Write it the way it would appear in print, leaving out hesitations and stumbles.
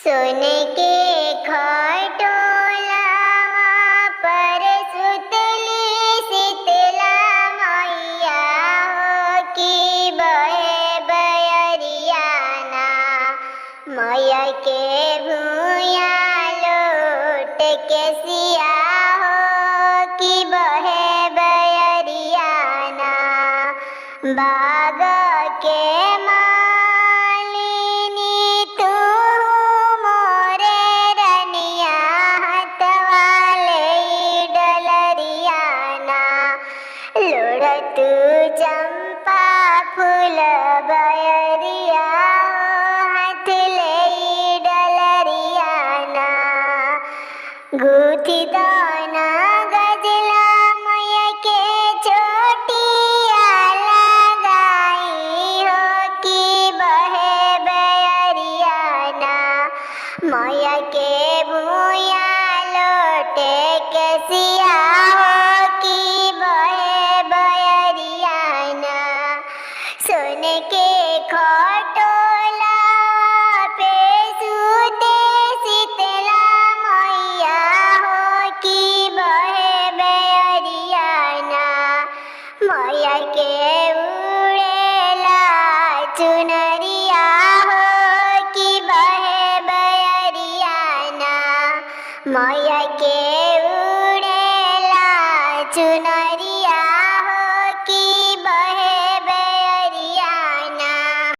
सुन के खटोला पर सुतली शीतला मैया हो कि बहे बयरियाना मैया के भूया लोट के सिया हो कि बहे बयरियाना बाग के लोढ़तु चंपा फूल बयरिया हाथ ले डलरियाना गुथी दाना गजला मैया के चोटिया लगाई हो कि बहे बयरियाना मैया के भूया लोटे के सिया हो कि बहे सुन के खटोला पे सूते शीतला मैया हो कि बहे बयरियाना मैया के उड़ेला चुनरिया हो कि बहे बयरियाना मैया के उड़ेला चुनरिया।